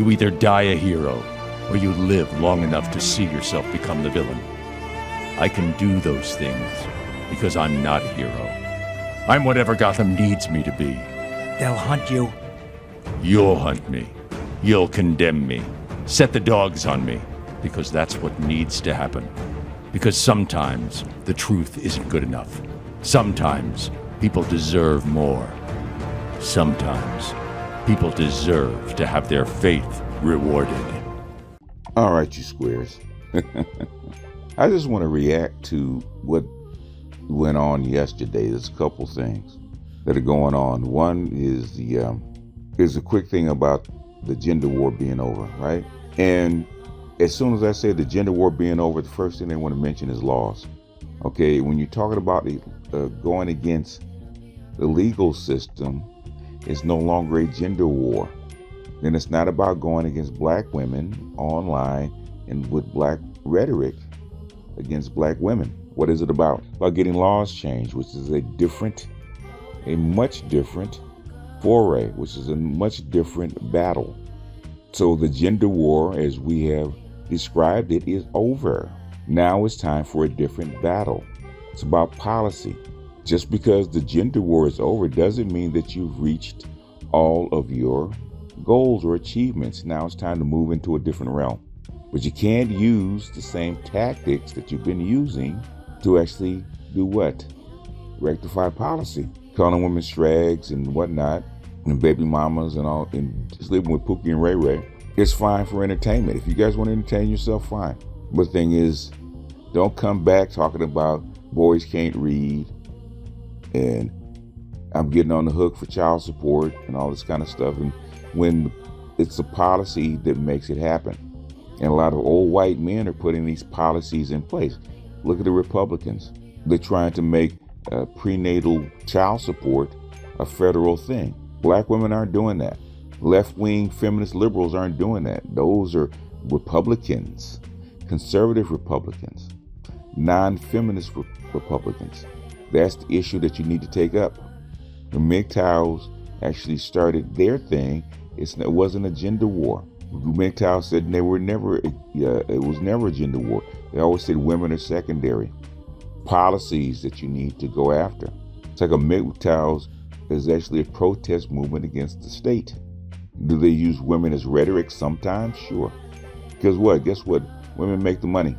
You either die a hero, or you live long enough to see yourself become the villain. I can do those things because I'm not a hero. I'm whatever Gotham needs me to be. They'll hunt you. You'll hunt me. You'll condemn me. Set the dogs on me. Because that's what needs to happen. Because sometimes the truth isn't good enough. Sometimes people deserve more. Sometimes people deserve to have their faith rewarded. All right, you squares. I just want to react to what went on yesterday. There's a couple things that are going on. One is there's a quick thing about the gender war being over, right? And as soon as I say the gender war being over, the first thing they want to mention is laws. Okay, when you're talking about going against the legal system, it's no longer a gender war. Then it's not about going against black women online and with black rhetoric against black women. What is it about? About getting laws changed, which is a much different foray, which is a much different battle. So the gender war, as we have described it, is over. Now it's time for a different battle. It's about policy. Just because the gender war is over doesn't mean that you've reached all of your goals or achievements. Now it's time to move into a different realm. But you can't use the same tactics that you've been using to actually do what? Rectify policy. Calling women strags and whatnot, and baby mamas and all, and sleeping with Pookie and Ray Ray. It's fine for entertainment. If you guys want to entertain yourself, fine. But the thing is, don't come back talking about boys can't read and I'm getting on the hook for child support and all this kind of stuff. And when it's a policy that makes it happen. And a lot of old white men are putting these policies in place. Look at the Republicans. They're trying to make prenatal child support a federal thing. Black women aren't doing that. Left-wing feminist liberals aren't doing that. Those are Republicans, conservative Republicans, non-feminist Republicans. That's the issue that you need to take up. The MGTOWs actually started their thing. It wasn't a gender war. MGTOW said it was never a gender war. They always said women are secondary. Policies that you need to go after. It's like a MGTOWs is actually a protest movement against the state. Do they use women as rhetoric sometimes? Sure. Because what? Guess what? Women make the money.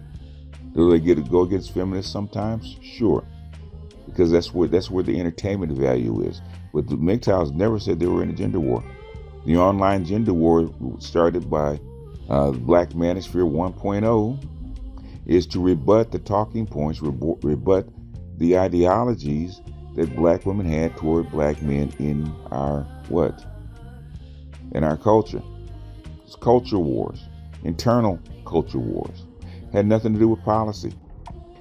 Do they get to go against feminists sometimes? Sure. Because that's where the entertainment value is. But the MGTOWs never said they were in a gender war. The online gender war started by Black Manosphere 1.0 is to rebut the talking points, rebut the ideologies that black women had toward black men in our what? In our culture. It's culture wars, internal culture wars. Had nothing to do with policy.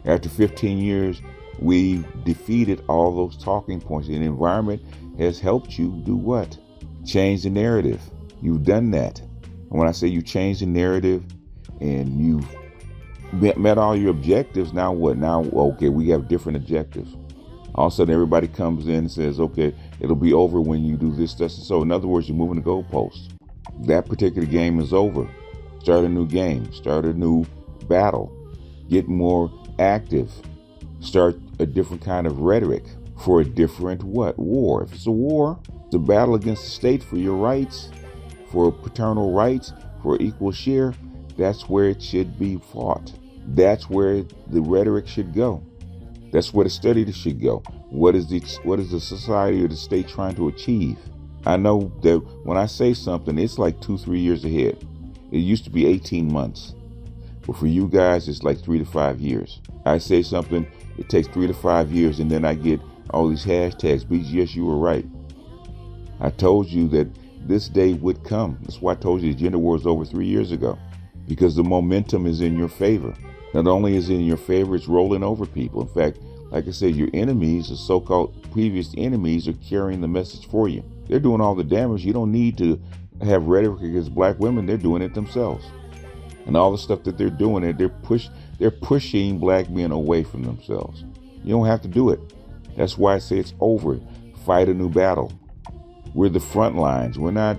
After 15 years, we defeated all those talking points. And the environment has helped you do what? Change the narrative. You've done that. And when I say you change the narrative and you've met all your objectives, now what? Now, okay, we have different objectives. All of a sudden, everybody comes in and says, okay, it'll be over when you do this, this, and so. In other words, you're moving the goalposts. That particular game is over. Start a new game. Start a new battle. Get more active. Start a different kind of rhetoric for a different what? War. If it's a war, it's a battle against the state for your rights, for paternal rights, for equal share. That's where it should be fought. That's where the rhetoric should go. That's where the study should go. What is the society or the state trying to achieve? I know that when I say something, it's like 2-3 years ahead. It used to be 18 months. But for you guys, it's like 3 to 5 years. I say something, it takes 3 to 5 years, and then I get all these hashtags. BGS, you were right. I told you that this day would come. That's why I told you the gender war is over 3 years ago. Because the momentum is in your favor. Not only is it in your favor, it's rolling over people. In fact, like I said, your enemies, the so-called previous enemies, are carrying the message for you. They're doing all the damage. You don't need to have rhetoric against black women. They're doing it themselves. And all the stuff that they're doing, they're pushing black men away from themselves. You don't have to do it. That's why I say it's over. Fight a new battle. We're the front lines. We're not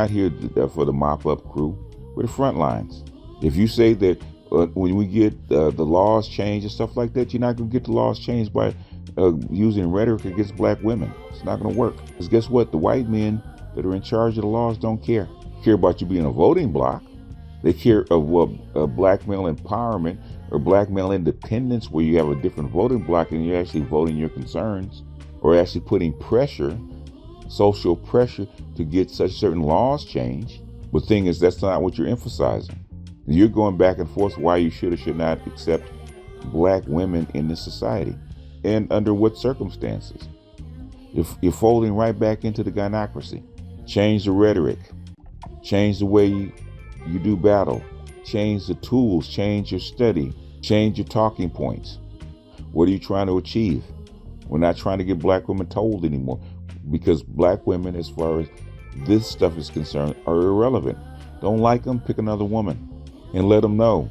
here for the mop-up crew. We're the front lines. If you say that when we get the laws changed and stuff like that, you're not going to get the laws changed by using rhetoric against black women. It's not going to work. Because guess what? The white men that are in charge of the laws don't care. They care about you being a voting bloc. They care of black male empowerment or black male independence, where you have a different voting bloc and you're actually voting your concerns, or actually putting pressure, social pressure, to get such certain laws changed. But the thing is, that's not what you're emphasizing. You're going back and forth why you should or should not accept black women in this society and under what circumstances. You're folding right back into the gynocracy. Change the rhetoric, change the way you do battle, change the tools, change your study, change your talking points. What are you trying to achieve? We're not trying to get black women told anymore, because black women, as far as this stuff is concerned, are irrelevant. Don't like them, pick another woman and let them know.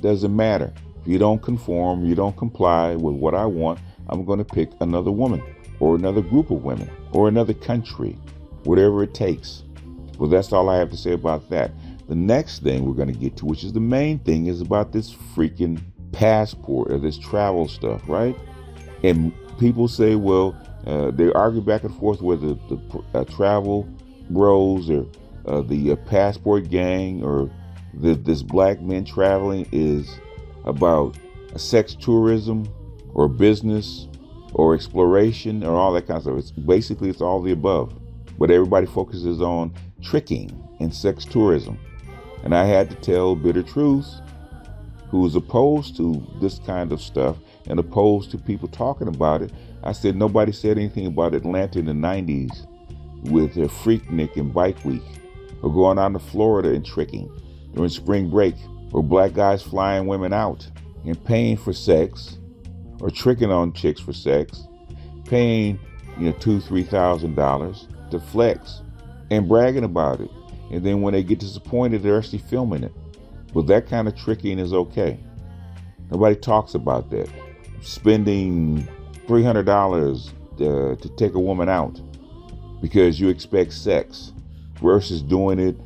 Doesn't matter. If you don't conform, you don't comply with what I want, I'm going to pick another woman or another group of women or another country, whatever it takes. Well, that's all I have to say about that. The next thing we're going to get to, which is the main thing, is about this freaking passport or this travel stuff, right? And people say, well, they argue back and forth whether the travel bros or the passport gang or this black men traveling is about sex tourism or business or exploration or all that kind of stuff. It's all the above. But everybody focuses on tricking and sex tourism. And I had to tell Bitter Truth, who is opposed to this kind of stuff and opposed to people talking about it. I said, nobody said anything about Atlanta in the 90s with their Freaknik and Bike Week, or going out to Florida and tricking during spring break, or black guys flying women out and paying for sex or tricking on chicks for sex, paying $2,000-$3,000 to flex and bragging about it. And then when they get disappointed, they're actually filming it. But that kind of tricking is okay. Nobody talks about that. Spending $300 to take a woman out because you expect sex versus spending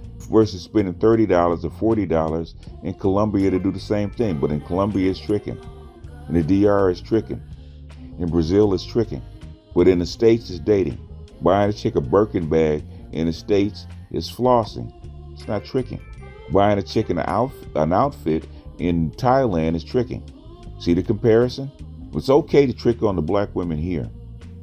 $30 or $40 in Colombia to do the same thing. But in Colombia, it's tricking. In the DR, it's tricking. In Brazil, it's tricking. But in the States, it's dating. Buying a chick a Birkin bag in the States is flossing. It's not tricking. Buying a chick an outfit in Thailand is tricking. See the comparison? It's okay to trick on the black women here.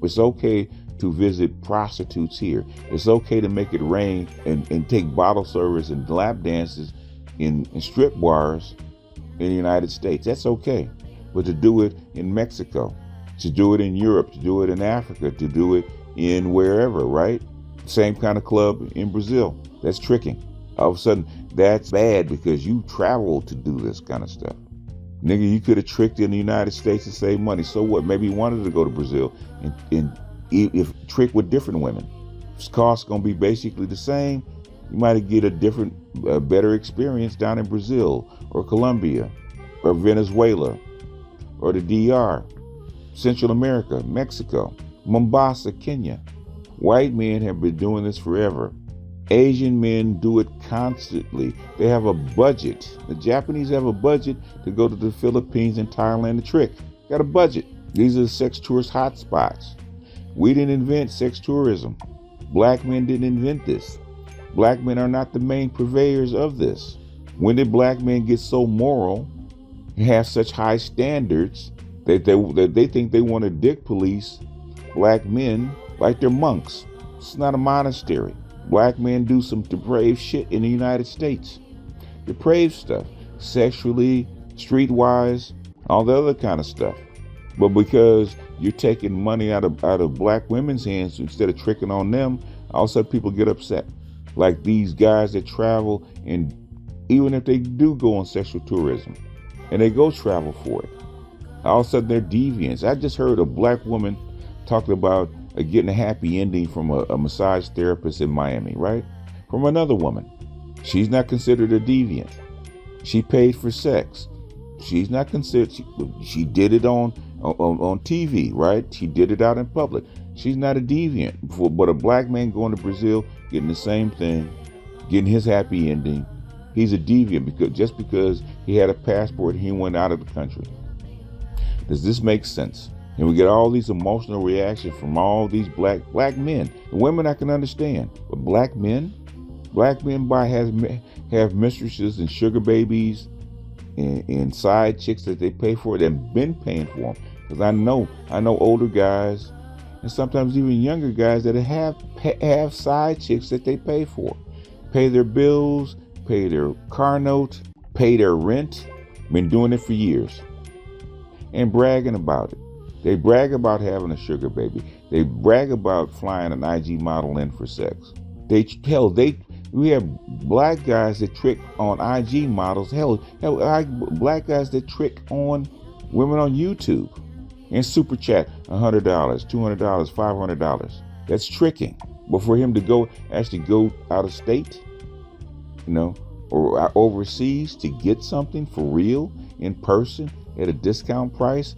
It's okay to visit prostitutes here. It's okay to make it rain and take bottle service and lap dances in strip bars in the United States. That's okay. But to do it in Mexico, to do it in Europe, to do it in Africa, to do it in wherever, right? Same kind of club in Brazil. That's tricking. All of a sudden, that's bad because you traveled to do this kind of stuff. Nigga, you could have tricked in the United States to save money. So what? Maybe you wanted to go to Brazil and if trick with different women. If costs gonna be basically the same, you might get a different, better experience down in Brazil or Colombia or Venezuela or the DR, Central America, Mexico, Mombasa, Kenya. White men have been doing this forever. Asian men do it constantly. They have a budget. The Japanese have a budget to go to the Philippines and Thailand to trick. Got a budget. These are the sex tourist hotspots. We didn't invent sex tourism. Black men didn't invent this. Black men are not the main purveyors of this. When did black men get so moral and have such high standards that they think they want to dick police black men like they're monks? It's not a monastery. Black men do some depraved shit in the United States. Depraved stuff. Sexually, streetwise, all the other kind of stuff. But because you're taking money out of black women's hands instead of tricking on them, all of a sudden people get upset. Like these guys that travel, and even if they do go on sexual tourism and they go travel for it, all of a sudden they're deviants. I just heard a black woman talking about getting a happy ending from a massage therapist in Miami, right? From another woman. She's not considered a deviant. She paid for sex. She's not considered, she did it on TV, right? She did it out in public. She's not a deviant. But a black man going to Brazil, getting the same thing, getting his happy ending, he's a deviant because he had a passport and he went out of the country. Does this make sense? And we get all these emotional reactions from all these black men. The women I can understand, but black men have mistresses and sugar babies and side chicks that they pay for. They've been paying for them. Because I know older guys and sometimes even younger guys that have side chicks that they pay for, pay their bills, pay their car note, pay their rent. Been doing it for years and bragging about it. They brag about having a sugar baby. They brag about flying an IG model in for sex. We have black guys that trick on IG models. Black guys that trick on women on YouTube and super chat $100, $200, $500. That's tricking. But for him to actually go out of state, or overseas to get something for real in person at a discount price,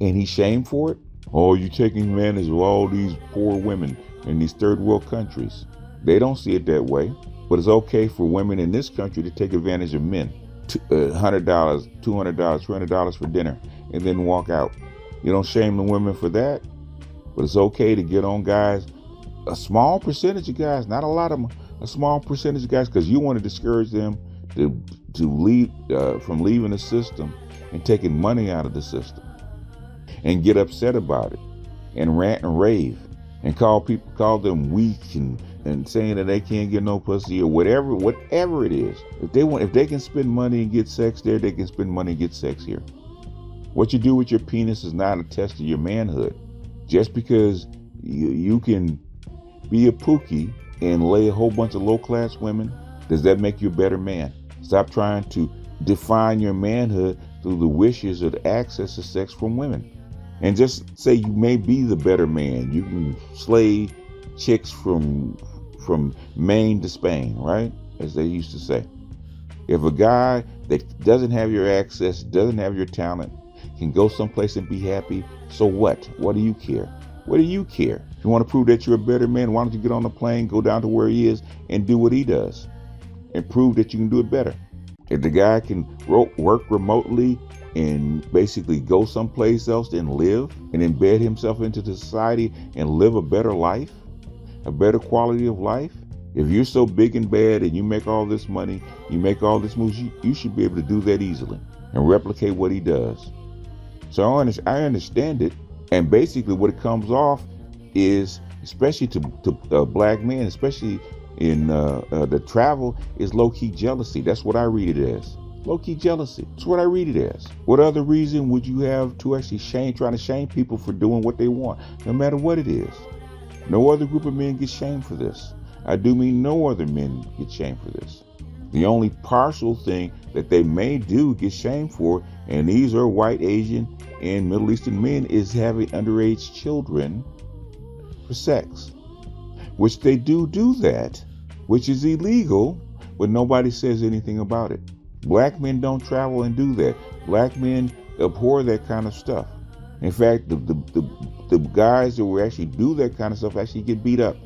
and he's shamed for it? Oh, you're taking advantage of all these poor women in these third world countries. They don't see it that way, but it's okay for women in this country to take advantage of men. $100, $200, $300 for dinner, and then walk out. You don't shame the women for that, but it's okay to get on guys, a small percentage of guys, not a lot of them, a small percentage of guys, because you want to discourage them to leave from leaving the system and taking money out of the system, and get upset about it and rant and rave and call them weak and saying that they can't get no pussy or whatever it is. If they can spend money and get sex there, they can spend money and get sex here. What you do with your penis is not a test of your manhood. Just because you can be a pookie and lay a whole bunch of low-class women, does that make you a better man? Stop trying to define your manhood through the wishes or the access to sex from women. And just say you may be the better man. You can slay chicks from Maine to Spain, right? As they used to say. If a guy that doesn't have your access, doesn't have your talent, can go someplace and be happy, so what? What do you care? What do you care? If you want to prove that you're a better man, why don't you get on the plane, go down to where he is, and do what he does, and prove that you can do it better? If the guy can work remotely and basically go someplace else and live and embed himself into the society and live a better life, a better quality of life, if you're so big and bad and you make all this money, you make all this moves, you should be able to do that easily and replicate what he does. So I understand it. And basically what it comes off is, especially to black men, especially in the travel, is low-key jealousy. That's what I read it as. Low-key jealousy. That's what I read it as. What other reason would you have to actually trying to shame people for doing what they want, no matter what it is? No other group of men get shamed for this. I do mean no other men get shamed for this. The only partial thing that they may do get shamed for, and these are white, Asian, and Middle Eastern men, is having underage children for sex. Which they do that, which is illegal, but nobody says anything about it. Black men don't travel and do that. Black men abhor that kind of stuff. In fact, the guys that will actually do that kind of stuff actually get beat up.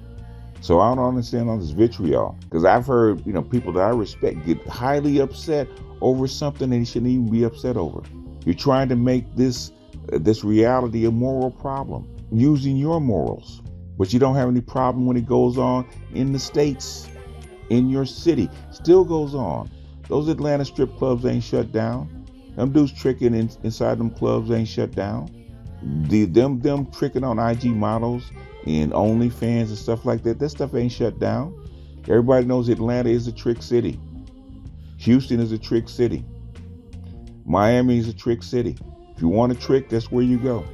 So I don't understand all this vitriol, because I've heard people that I respect get highly upset over something they shouldn't even be upset over. You're trying to make this reality a moral problem using your morals, but you don't have any problem when it goes on in the States, in your city. Still goes on. Those Atlanta strip clubs ain't shut down. Them dudes tricking inside them clubs ain't shut down. Them tricking on IG models and OnlyFans and stuff like that, that stuff ain't shut down. Everybody knows Atlanta is a trick city. Houston is a trick city. Miami is a trick city. If you want a trick, that's where you go.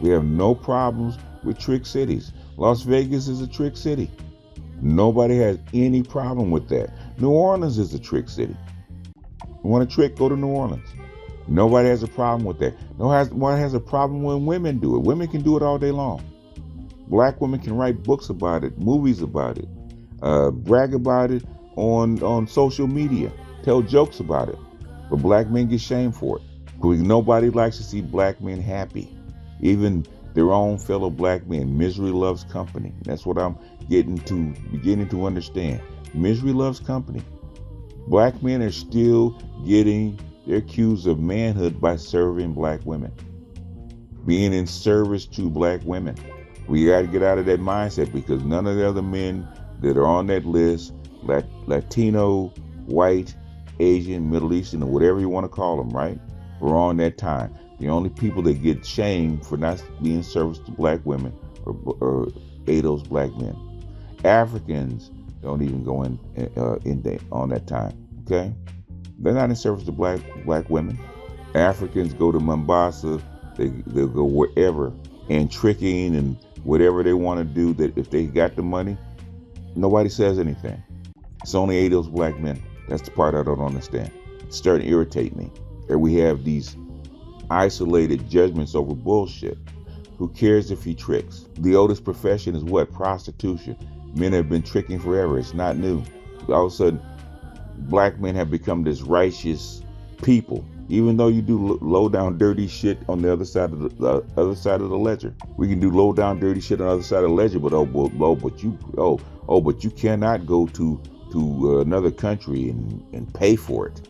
We have no problems with trick cities. Las Vegas is a trick city. Nobody has any problem with that. New Orleans is a trick city. You want a trick, go to New Orleans. Nobody has a problem with that. Nobody has a problem when women do it. Women can do it all day long. Black women can write books about it, movies about it, brag about it on social media, tell jokes about it. But black men get shamed for it. Because nobody likes to see black men happy. Even their own fellow black men. Misery loves company. That's what I'm beginning to understand. Misery loves company. Black men are still getting their cues of manhood by serving black women, being in service to black women. We got to get out of that mindset, because none of the other men that are on that list, Latino, white, Asian, Middle Eastern, or whatever you want to call them, right, were on that time. The only people that get shamed for not being service to black women or those black men. Africans don't even go in on that time. Okay, they're not in service to black women. Africans go to Mombasa, they'll go wherever, and tricking and whatever they want to do. That if they got the money, nobody says anything. It's only those black men. That's the part I don't understand. It's starting to irritate me that we have these isolated judgments over bullshit. Who cares if he tricks? The oldest profession is what? Prostitution. Men have been tricking forever. It's not new. All of a sudden, black men have become this righteous people. Even though you do low down dirty shit on the other side of the ledger, we can do low down dirty shit on the other side of the ledger. But but you cannot go to another country and pay for it.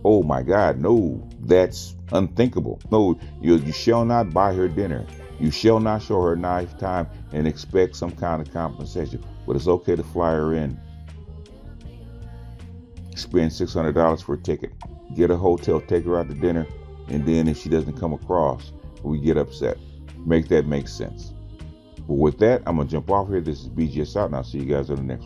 Oh my God, no, that's unthinkable. No, you shall not buy her dinner. You shall not show her knife time and expect some kind of compensation. But it's okay to fly her in, spend $600 for a ticket, get a hotel, take her out to dinner, and then if she doesn't come across, we get upset. Make that make sense. But with that, I'm going to jump off here. This is BGS out, and I'll see you guys on the next one.